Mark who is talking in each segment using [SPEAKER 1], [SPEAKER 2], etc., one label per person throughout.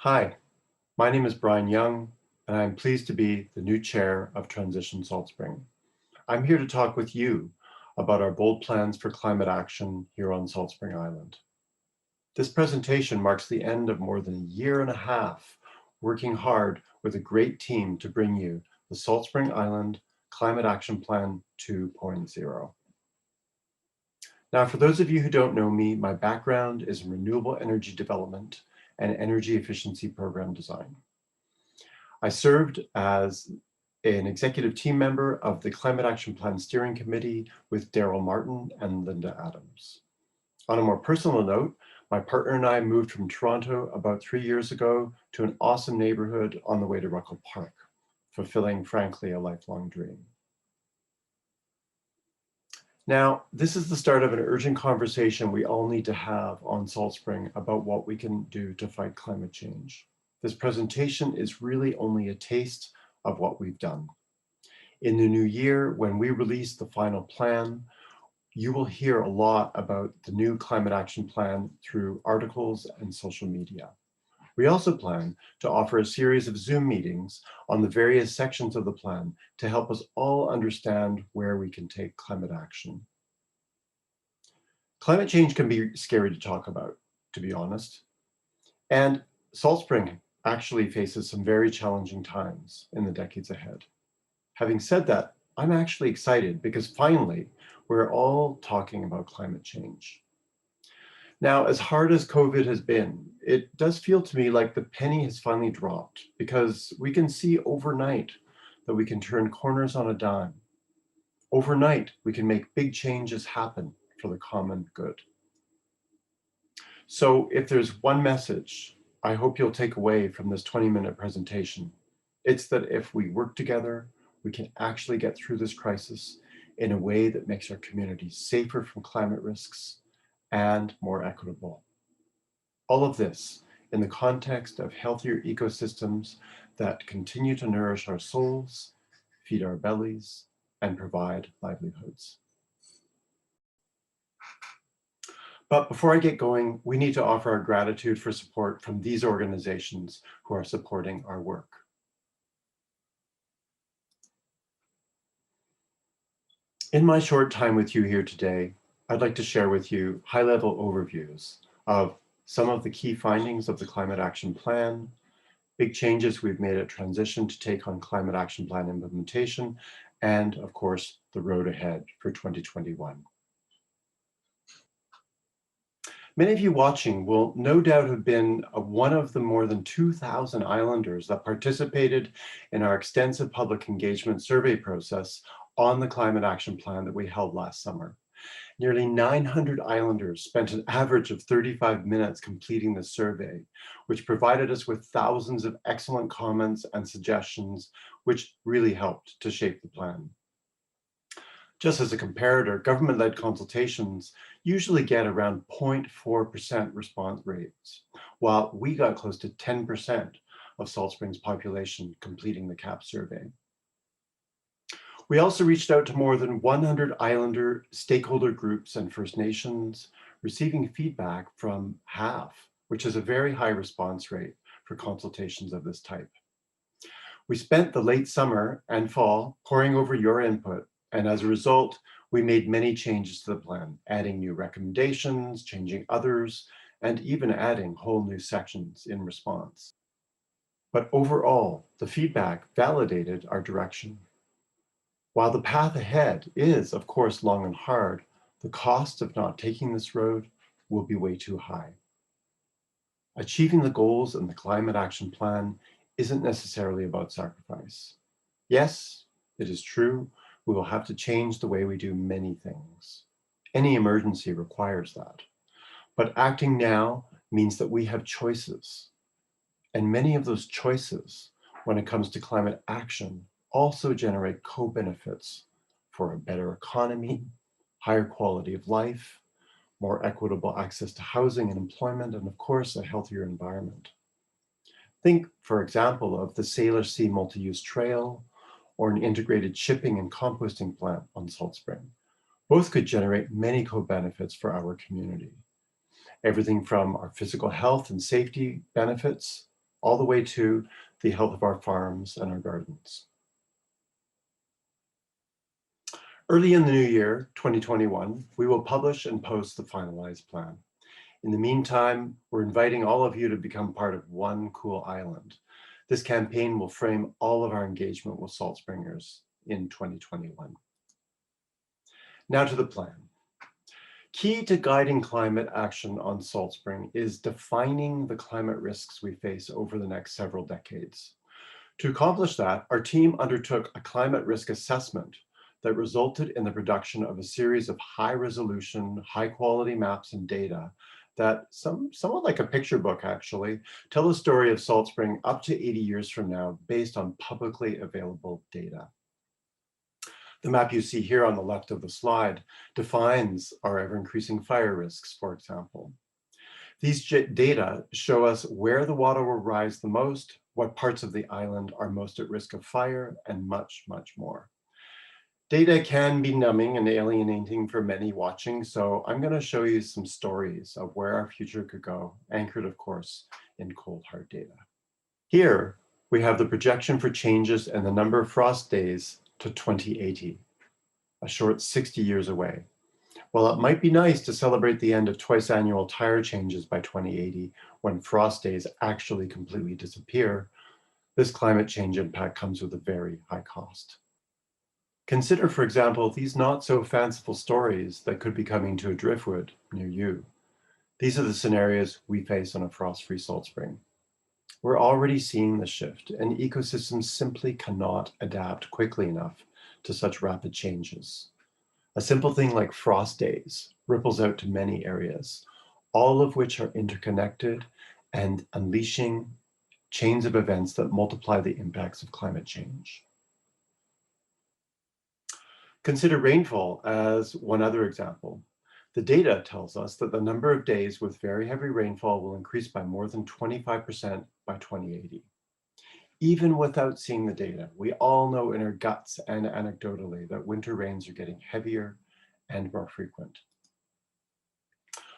[SPEAKER 1] Hi, my name is Bryan Young, and I'm pleased to be the new chair of Transition Salt Spring. I'm here to talk with you about our bold plans for climate action here on Salt Spring Island. This presentation marks the end of more than a year and a half working hard with a great team to bring you the Salt Spring Island Climate Action Plan 2.0. Now, for those of you who don't know me, my background is in renewable energy development and energy efficiency program design. I served as an executive team member of the Climate Action Plan Steering Committee with Daryl Martin and Linda Adams. On a more personal note, my partner and I moved from Toronto about 3 years ago to an awesome neighborhood on the way to Ruckle Park, fulfilling, frankly, a lifelong dream. Now, this is the start of an urgent conversation we all need to have on Salt Spring about what we can do to fight climate change. This presentation is really only a taste of what we've done. In the new year, when we release the final plan, you will hear a lot about the new climate action plan through articles and social media. We also plan to offer a series of Zoom meetings on the various sections of the plan to help us all understand where we can take climate action. Climate change can be scary to talk about, to be honest. And Salt Spring actually faces some very challenging times in the decades ahead. Having said that, I'm actually excited because finally, we're all talking about climate change. Now, as hard as COVID has been, it does feel to me like the penny has finally dropped because we can see overnight that we can turn corners on a dime. Overnight, we can make big changes happen for the common good. So if there's one message I hope you'll take away from this 20-minute presentation, it's that if we work together, we can actually get through this crisis in a way that makes our communities safer from climate risks and more equitable. All of this in the context of healthier ecosystems that continue to nourish our souls, feed our bellies, and provide livelihoods. But before I get going, we need to offer our gratitude for support from these organizations who are supporting our work. In my short time with you here today, I'd like to share with you high-level overviews of some of the key findings of the Climate Action Plan, big changes we've made at Transition to take on Climate Action Plan implementation, and of course, the road ahead for 2021. Many of you watching will no doubt have been one of the more than 2,000 islanders that participated in our extensive public engagement survey process on the Climate Action Plan that we held last summer. Nearly 900 islanders spent an average of 35 minutes completing the survey, which provided us with thousands of excellent comments and suggestions, which really helped to shape the plan. Just as a comparator, government-led consultations usually get around 0.4% response rates, while we got close to 10% of Salt Springs population completing the CAP survey. We also reached out to more than 100 Islander stakeholder groups and First Nations, receiving feedback from half, which is a very high response rate for consultations of this type. We spent the late summer and fall poring over your input, and as a result, we made many changes to the plan, adding new recommendations, changing others, and even adding whole new sections in response. But overall, the feedback validated our direction. While the path ahead is, of course, long and hard, the cost of not taking this road will be way too high. Achieving the goals in the Climate Action Plan isn't necessarily about sacrifice. Yes, it is true, we will have to change the way we do many things. Any emergency requires that. But acting now means that we have choices. And many of those choices, when it comes to climate action, also generate co-benefits for a better economy, higher quality of life, more equitable access to housing and employment, and of course, a healthier environment. Think, for example, of the Sailor Sea Multi-Use Trail or an integrated shipping and composting plant on Salt Spring. Both could generate many co-benefits for our community. Everything from our physical health and safety benefits all the way to the health of our farms and our gardens. Early in the new year, 2021, we will publish and post the finalized plan. In the meantime, we're inviting all of you to become part of One Cool Island. This campaign will frame all of our engagement with salt springers in 2021. Now to the plan. Key to guiding climate action on Salt Spring is defining the climate risks we face over the next several decades. To accomplish that, our team undertook a climate risk assessment that resulted in the production of a series of high-resolution, high-quality maps and data that, somewhat like a picture book actually, tell the story of Salt Spring up to 80 years from now based on publicly available data. The map you see here on the left of the slide defines our ever-increasing fire risks, for example. These data show us where the water will rise the most, what parts of the island are most at risk of fire, and much, much more. Data can be numbing and alienating for many watching, so I'm going to show you some stories of where our future could go, anchored, of course, in cold, hard data. Here, we have the projection for changes in the number of frost days to 2080, a short 60 years away. While it might be nice to celebrate the end of twice-annual tire changes by 2080, when frost days actually completely disappear, this climate change impact comes with a very high cost. Consider, for example, these not-so-fanciful stories that could be coming to a driftwood near you. These are the scenarios we face on a frost-free Salt Spring. We're already seeing the shift, and ecosystems simply cannot adapt quickly enough to such rapid changes. A simple thing like frost days ripples out to many areas, all of which are interconnected and unleashing chains of events that multiply the impacts of climate change. Consider rainfall as one other example. The data tells us that the number of days with very heavy rainfall will increase by more than 25% by 2080. Even without seeing the data, we all know in our guts and anecdotally that winter rains are getting heavier and more frequent.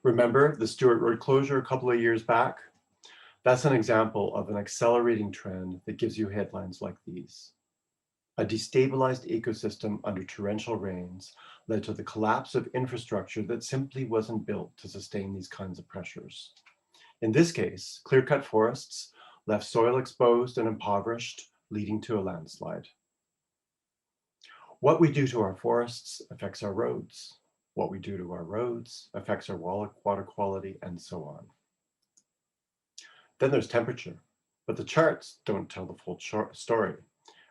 [SPEAKER 1] Remember the Stewart Road closure a couple of years back? That's an example of an accelerating trend that gives you headlines like these. A destabilized ecosystem under torrential rains led to the collapse of infrastructure that simply wasn't built to sustain these kinds of pressures. In this case, clear-cut forests left soil exposed and impoverished, leading to a landslide. What we do to our forests affects our roads. What we do to our roads affects our water quality, and so on. Then there's temperature, but the charts don't tell the full story.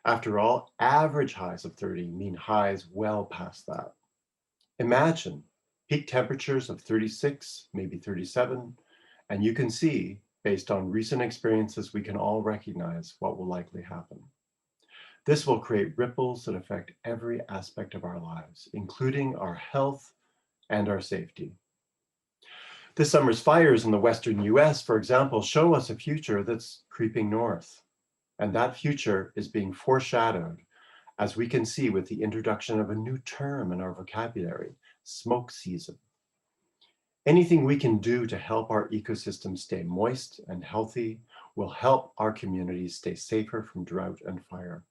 [SPEAKER 1] After all, average highs of 30 mean highs well past that. Imagine peak temperatures of 36, maybe 37, and you can see, based on recent experiences, we can all recognize what will likely happen. This will create ripples that affect every aspect of our lives, including our health and our safety. This summer's fires in the Western US, for example, show us a future that's creeping north. And that future is being foreshadowed, as we can see with the introduction of a new term in our vocabulary, smoke season. Anything we can do to help our ecosystem stay moist and healthy will help our communities stay safer from drought and fire.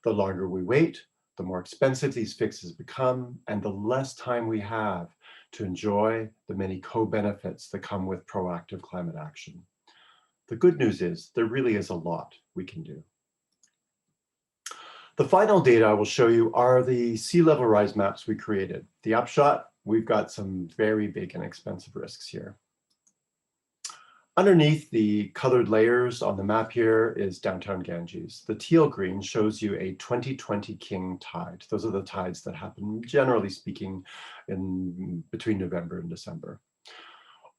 [SPEAKER 1] The longer we wait, the more expensive these fixes become, and the less time we have to enjoy the many co-benefits that come with proactive climate action. The good news is there really is a lot we can do. The final data I will show you are the sea level rise maps we created. The upshot, we've got some very big and expensive risks here. Underneath the colored layers on the map here is downtown Ganges. The teal green shows you a 2020 king tide. Those are the tides that happen, generally speaking, in between November and December.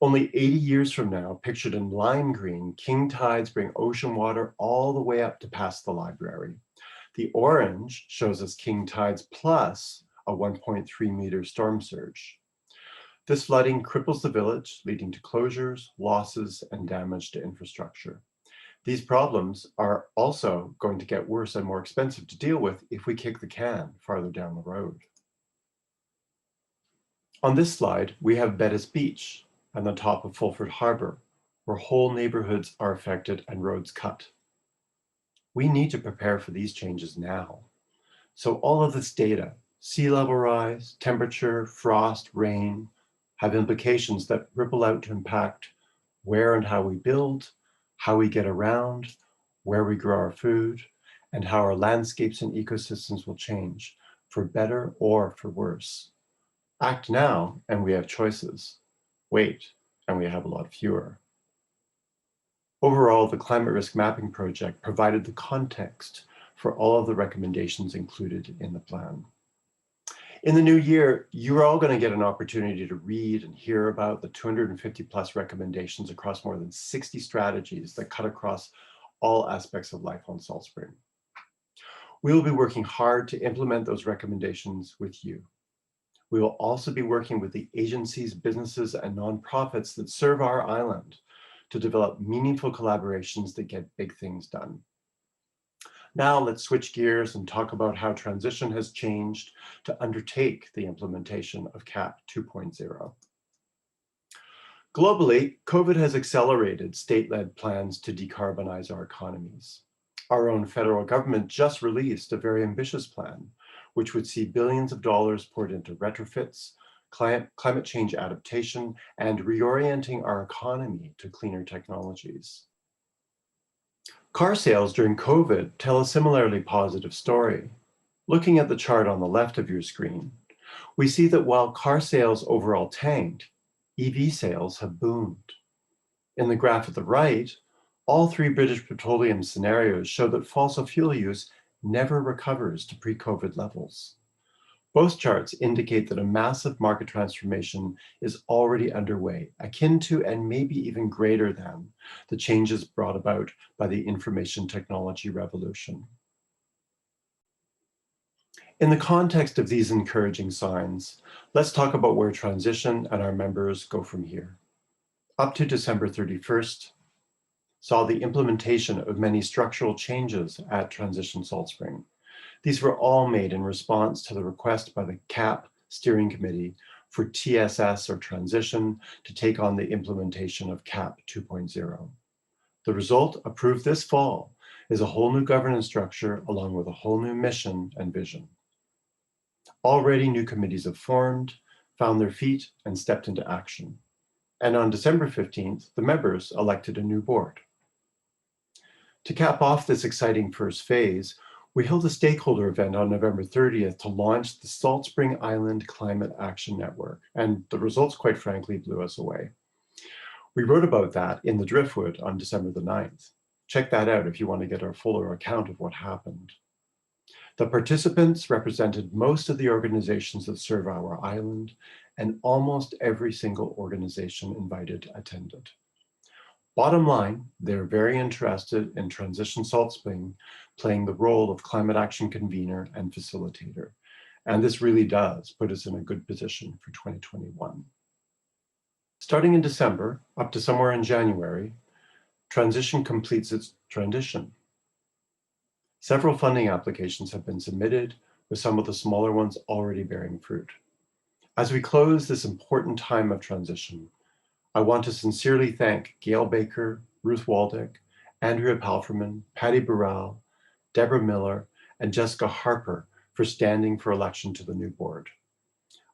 [SPEAKER 1] Only 80 years from now, pictured in lime green, king tides bring ocean water all the way up to past the library. The orange shows us king tides plus a 1.3 meter storm surge. This flooding cripples the village, leading to closures, losses, and damage to infrastructure. These problems are also going to get worse and more expensive to deal with if we kick the can farther down the road. On this slide, we have Bettis Beach and the top of Fulford Harbor, where whole neighborhoods are affected and roads cut. We need to prepare for these changes now. So all of this data, sea level rise, temperature, frost, rain, have implications that ripple out to impact where and how we build, how we get around, where we grow our food, and how our landscapes and ecosystems will change, for better or for worse. Act now, and we have choices. Wait, and we have a lot fewer. Overall, the Climate Risk Mapping Project provided the context for all of the recommendations included in the plan. In the new year, you're all going to get an opportunity to read and hear about the 250 plus recommendations across more than 60 strategies that cut across all aspects of life on Salt Spring. We will be working hard to implement those recommendations with you. We will also be working with the agencies, businesses, and nonprofits that serve our island to develop meaningful collaborations that get big things done. Now let's switch gears and talk about how transition has changed to undertake the implementation of CAP 2.0. Globally, COVID has accelerated state-led plans to decarbonize our economies. Our own federal government just released a very ambitious plan, which would see billions of dollars poured into retrofits, climate change adaptation, and reorienting our economy to cleaner technologies. Car sales during COVID tell a similarly positive story. Looking at the chart on the left of your screen, we see that while car sales overall tanked, EV sales have boomed. In the graph at the right, all three British Petroleum scenarios show that fossil fuel use never recovers to pre-COVID levels. Both charts indicate that a massive market transformation is already underway, akin to and maybe even greater than the changes brought about by the information technology revolution. In the context of these encouraging signs, let's talk about where transition and our members go from here. Up to December 31st, saw the implementation of many structural changes at Transition Salt Spring. These were all made in response to the request by the CAP Steering Committee for TSS or transition to take on the implementation of CAP 2.0. The result, approved this fall, is a whole new governance structure along with a whole new mission and vision. Already new committees have formed, found their feet, and stepped into action. And on December 15th, the members elected a new board. To cap off this exciting first phase, we held a stakeholder event on November 30th to launch the Salt Spring Island Climate Action Network, and the results, quite frankly, blew us away. We wrote about that in the Driftwood on December the 9th. Check that out if you want to get a fuller account of what happened. The participants represented most of the organizations that serve our island, and almost every single organization invited attended. Bottom line, they're very interested in Transition Salt Spring playing the role of climate action convener and facilitator. And this really does put us in a good position for 2021. Starting in December, up to somewhere in January, Transition completes its transition. Several funding applications have been submitted, with some of the smaller ones already bearing fruit. As we close this important time of transition, I want to sincerely thank Gail Baker, Ruth Waldeck, Andrea Palferman, Patty Burrell, Deborah Miller, and Jessica Harper for standing for election to the new board.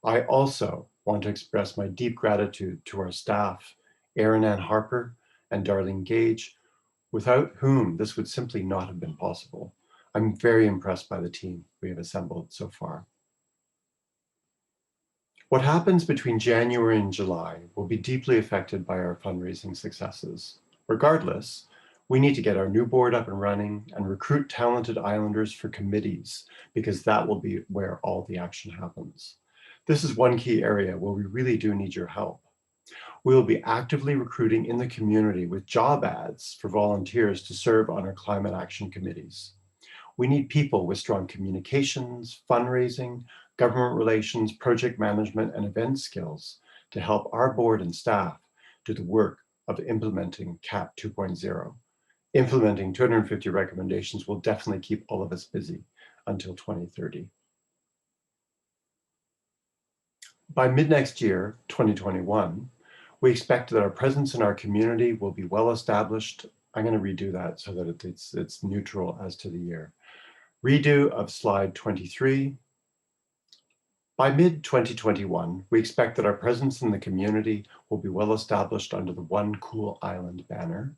[SPEAKER 1] I also want to express my deep gratitude to our staff, Erin Ann Harper and Darlene Gage, without whom this would simply not have been possible. I'm very impressed by the team we have assembled so far. What happens between January and July will be deeply affected by our fundraising successes. Regardless, we need to get our new board up and running and recruit talented islanders for committees, because that will be where all the action happens. This is one key area where we really do need your help. We will be actively recruiting in the community with job ads for volunteers to serve on our climate action committees. We need people with strong communications, fundraising, government relations, project management, and event skills to help our board and staff do the work of implementing CAP 2.0. Implementing 250 recommendations will definitely keep all of us busy until 2030. By mid-next year, 2021, We expect that our presence in our community will be well established. I'm going to redo that so that it's neutral as to the year. Redo of slide 23. By mid-2021, we expect that our presence in the community will be well established under the One Cool Island banner,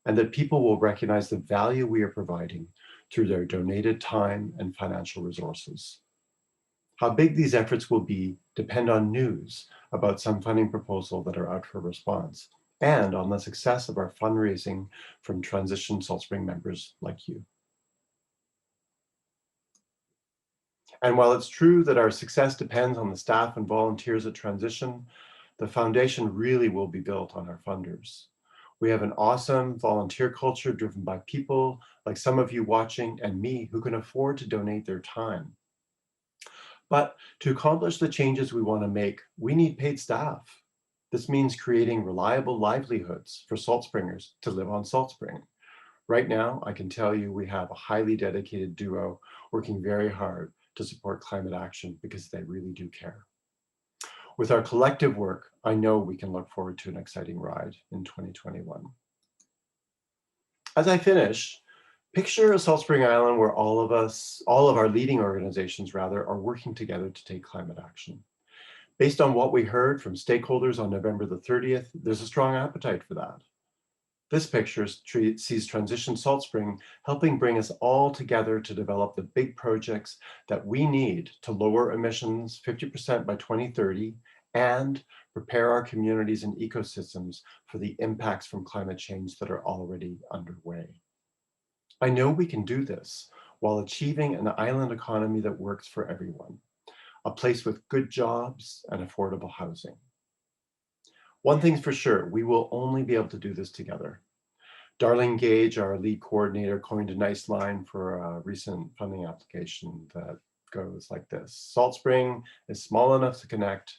[SPEAKER 1] and that people will recognize the value we are providing through their donated time and financial resources. How big these efforts will be depend on news about some funding proposal that are out for response, and on the success of our fundraising from Transition Salt Spring members like you. And while it's true that our success depends on the staff and volunteers at Transition, the foundation really will be built on our funders. We have an awesome volunteer culture driven by people like some of you watching and me who can afford to donate their time. But to accomplish the changes we want to make, we need paid staff. This means creating reliable livelihoods for Salt Springers to live on Salt Spring. Right now, I can tell you we have a highly dedicated duo working very hard to support climate action because they really do care. With our collective work, I know we can look forward to an exciting ride in 2021. As I finish, picture a Salt Spring Island where all of our leading organizations rather, are working together to take climate action. Based on what we heard from stakeholders on November the 30th, there's a strong appetite for that. This picture sees Transition Salt Spring helping bring us all together to develop the big projects that we need to lower emissions 50% by 2030 and prepare our communities and ecosystems for the impacts from climate change that are already underway. I know we can do this while achieving an island economy that works for everyone, a place with good jobs and affordable housing. One thing's for sure, we will only be able to do this together. Darlene Gage, our lead coordinator, coined a nice line for a recent funding application that goes like this: Salt Spring is small enough to connect,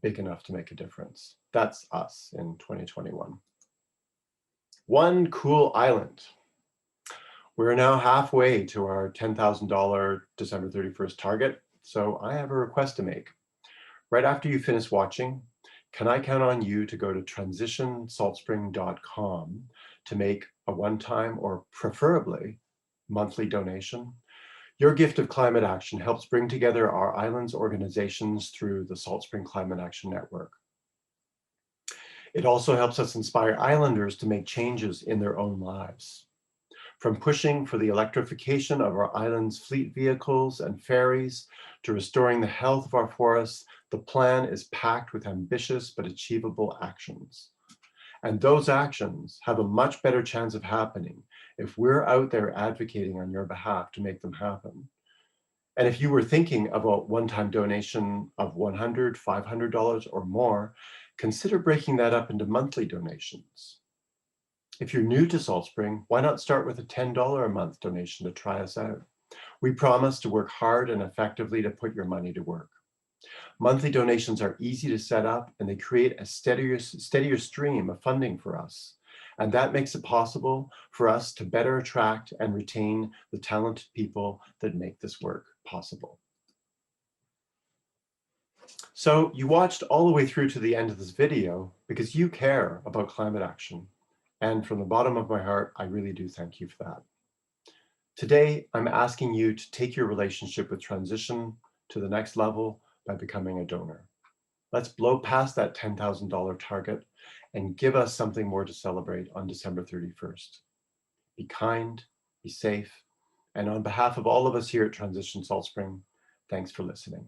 [SPEAKER 1] big enough to make a difference. That's us in 2021. One Cool Island. We're now halfway to our $10,000 December 31st target, so I have a request to make. Right after you finish watching, can I count on you to go to transitionsaltspring.com to make a one-time or preferably monthly donation? Your gift of climate action helps bring together our island's organizations through the Salt Spring Climate Action Network. It also helps us inspire islanders to make changes in their own lives. From pushing for the electrification of our island's fleet vehicles and ferries to restoring the health of our forests, the plan is packed with ambitious but achievable actions. And those actions have a much better chance of happening if we're out there advocating on your behalf to make them happen. And if you were thinking of a one-time donation of $100, $500 or more, consider breaking that up into monthly donations. If you're new to Salt Spring, why not start with a $10 a month donation to try us out? We promise to work hard and effectively to put your money to work. Monthly donations are easy to set up and they create a steadier stream of funding for us. And that makes it possible for us to better attract and retain the talented people that make this work possible. So you watched all the way through to the end of this video because you care about climate action. And from the bottom of my heart, I really do thank you for that. Today, I'm asking you to take your relationship with Transition to the next level by becoming a donor. Let's blow past that $10,000 target and give us something more to celebrate on December 31st. Be kind, be safe, and on behalf of all of us here at Transition Salt Spring, thanks for listening.